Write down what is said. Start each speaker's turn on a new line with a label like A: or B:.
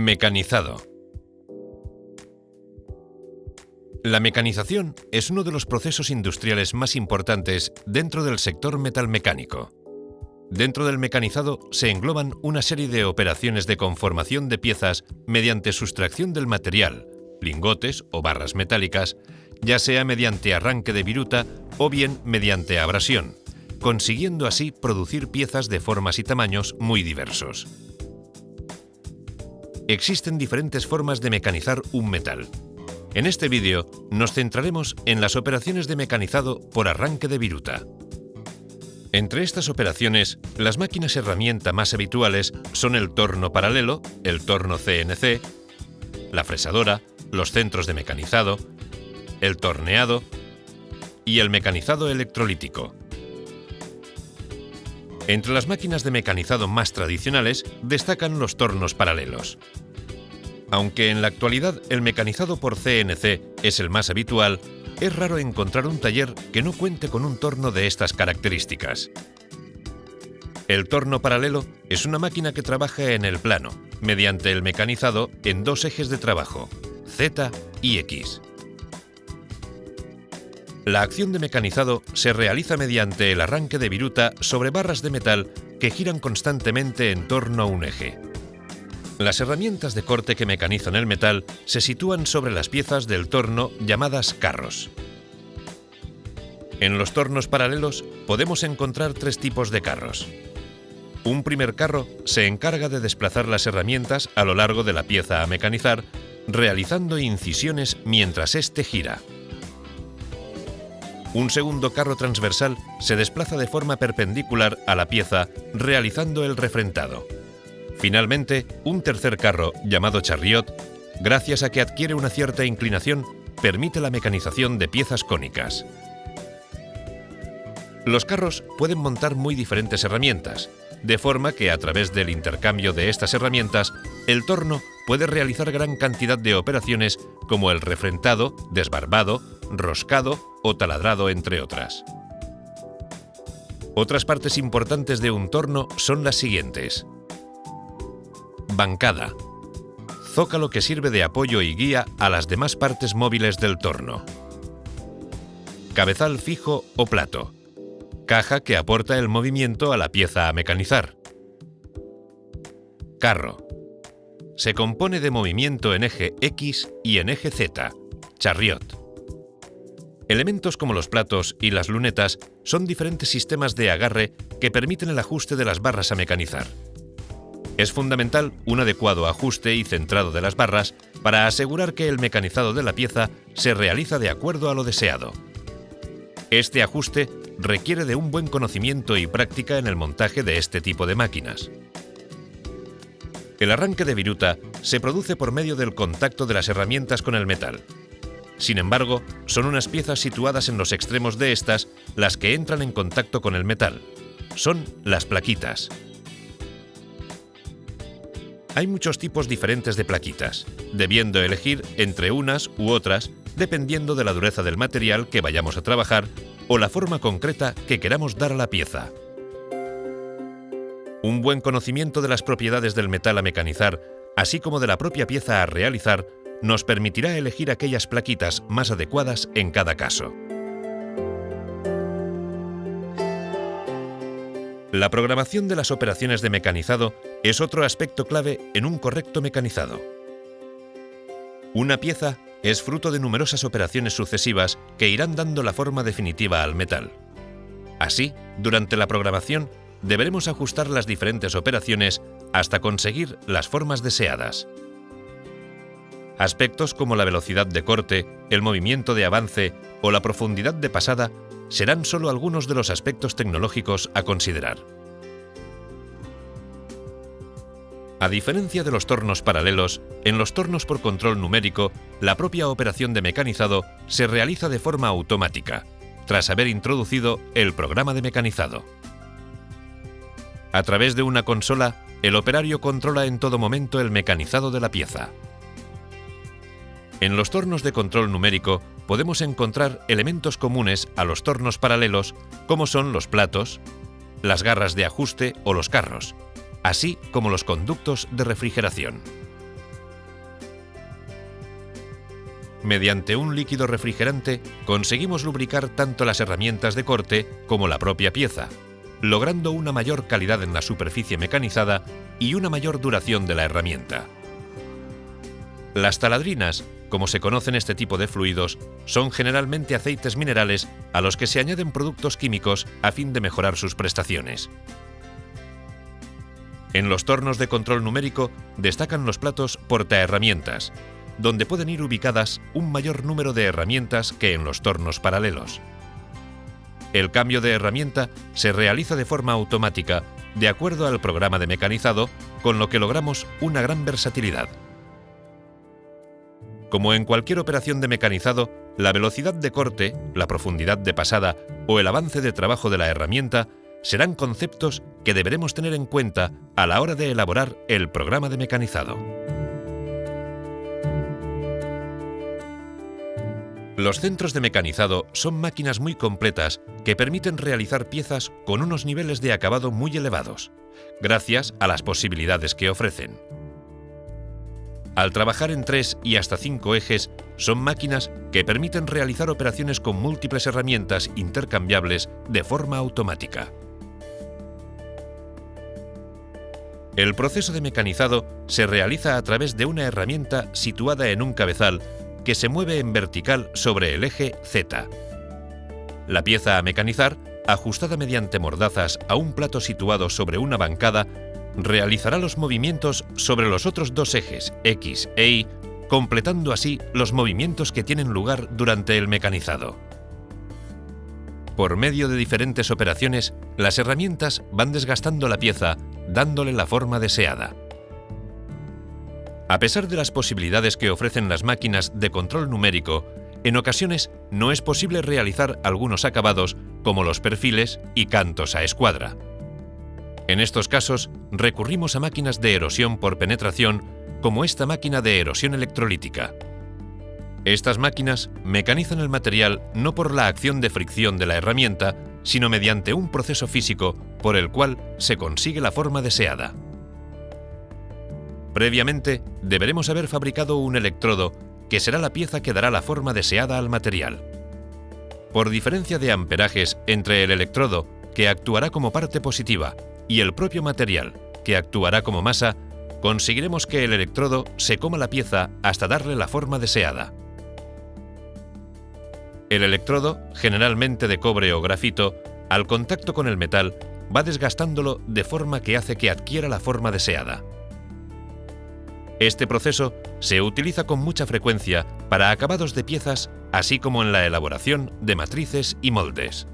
A: Mecanizado. La mecanización es uno de los procesos industriales más importantes dentro del sector metalmecánico. Dentro del mecanizado se engloban una serie de operaciones de conformación de piezas mediante sustracción del material, lingotes o barras metálicas, ya sea mediante arranque de viruta o bien mediante abrasión, consiguiendo así producir piezas de formas y tamaños muy diversos. Existen diferentes formas de mecanizar un metal. En este vídeo nos centraremos en las operaciones de mecanizado por arranque de viruta. Entre estas operaciones, las máquinas herramienta más habituales son el torno paralelo, el torno CNC, la fresadora, los centros de mecanizado, el torneado y el mecanizado electrolítico. Entre las máquinas de mecanizado más tradicionales destacan los tornos paralelos. Aunque en la actualidad el mecanizado por CNC es el más habitual, es raro encontrar un taller que no cuente con un torno de estas características. El torno paralelo es una máquina que trabaja en el plano, mediante el mecanizado en dos ejes de trabajo, Z y X. La acción de mecanizado se realiza mediante el arranque de viruta sobre barras de metal que giran constantemente en torno a un eje. Las herramientas de corte que mecanizan el metal se sitúan sobre las piezas del torno llamadas carros. En los tornos paralelos podemos encontrar tres tipos de carros. Un primer carro se encarga de desplazar las herramientas a lo largo de la pieza a mecanizar, realizando incisiones mientras éste gira. Un segundo carro transversal se desplaza de forma perpendicular a la pieza, realizando el refrentado. Finalmente, un tercer carro, llamado chariot, gracias a que adquiere una cierta inclinación, permite la mecanización de piezas cónicas. Los carros pueden montar muy diferentes herramientas, de forma que a través del intercambio de estas herramientas, el torno puede realizar gran cantidad de operaciones como el refrentado, desbarbado, roscado o taladrado, entre otras. Otras partes importantes de un torno son las siguientes. Bancada. Zócalo que sirve de apoyo y guía a las demás partes móviles del torno. Cabezal fijo o plato. Caja que aporta el movimiento a la pieza a mecanizar. Carro. Se compone de movimiento en eje X y en eje Z. Chariot. Elementos como los platos y las lunetas son diferentes sistemas de agarre que permiten el ajuste de las barras a mecanizar. Es fundamental un adecuado ajuste y centrado de las barras para asegurar que el mecanizado de la pieza se realiza de acuerdo a lo deseado. Este ajuste requiere de un buen conocimiento y práctica en el montaje de este tipo de máquinas. El arranque de viruta se produce por medio del contacto de las herramientas con el metal. Sin embargo, son unas piezas situadas en los extremos de estas las que entran en contacto con el metal. Son las plaquitas. Hay muchos tipos diferentes de plaquitas, debiendo elegir entre unas u otras dependiendo de la dureza del material que vayamos a trabajar o la forma concreta que queramos dar a la pieza. Un buen conocimiento de las propiedades del metal a mecanizar, así como de la propia pieza a realizar, nos permitirá elegir aquellas plaquitas más adecuadas en cada caso. La programación de las operaciones de mecanizado es otro aspecto clave en un correcto mecanizado. Una pieza es fruto de numerosas operaciones sucesivas que irán dando la forma definitiva al metal. Así, durante la programación, deberemos ajustar las diferentes operaciones hasta conseguir las formas deseadas. Aspectos como la velocidad de corte, el movimiento de avance o la profundidad de pasada serán solo algunos de los aspectos tecnológicos a considerar. A diferencia de los tornos paralelos, en los tornos por control numérico, la propia operación de mecanizado se realiza de forma automática, tras haber introducido el programa de mecanizado. A través de una consola, el operario controla en todo momento el mecanizado de la pieza. En los tornos de control numérico podemos encontrar elementos comunes a los tornos paralelos, como son los platos, las garras de ajuste o los carros, así como los conductos de refrigeración. mediante un líquido refrigerante conseguimos lubricar tanto las herramientas de corte como la propia pieza, logrando una mayor calidad en la superficie mecanizada y una mayor duración de la herramienta. Las taladrinas, como se conocen este tipo de fluidos, son generalmente aceites minerales a los que se añaden productos químicos a fin de mejorar sus prestaciones. En los tornos de control numérico destacan los platos portaherramientas, donde pueden ir ubicadas un mayor número de herramientas que en los tornos paralelos. El cambio de herramienta se realiza de forma automática, de acuerdo al programa de mecanizado, con lo que logramos una gran versatilidad. Como en cualquier operación de mecanizado, la velocidad de corte, la profundidad de pasada o el avance de trabajo de la herramienta serán conceptos que deberemos tener en cuenta a la hora de elaborar el programa de mecanizado. Los centros de mecanizado son máquinas muy completas que permiten realizar piezas con unos niveles de acabado muy elevados, gracias a las posibilidades que ofrecen. Al trabajar en 3 y hasta 5 ejes, son máquinas que permiten realizar operaciones con múltiples herramientas intercambiables de forma automática. El proceso de mecanizado se realiza a través de una herramienta situada en un cabezal que se mueve en vertical sobre el eje Z. La pieza a mecanizar, ajustada mediante mordazas a un plato situado sobre una bancada, realizará los movimientos sobre los otros dos ejes, X e Y, completando así los movimientos que tienen lugar durante el mecanizado. Por medio de diferentes operaciones, las herramientas van desgastando la pieza, dándole la forma deseada. A pesar de las posibilidades que ofrecen las máquinas de control numérico, en ocasiones no es posible realizar algunos acabados como los perfiles y cantos a escuadra. En estos casos, recurrimos a máquinas de erosión por penetración, como esta máquina de erosión electrolítica. Estas máquinas mecanizan el material no por la acción de fricción de la herramienta, sino mediante un proceso físico por el cual se consigue la forma deseada. Previamente, deberemos haber fabricado un electrodo, que será la pieza que dará la forma deseada al material. Por diferencia de amperajes entre el electrodo, que actuará como parte positiva, y el propio material, que actuará como masa, conseguiremos que el electrodo se coma la pieza hasta darle la forma deseada. El electrodo, generalmente de cobre o grafito, al contacto con el metal, va desgastándolo de forma que hace que adquiera la forma deseada. Este proceso se utiliza con mucha frecuencia para acabados de piezas, así como en la elaboración de matrices y moldes.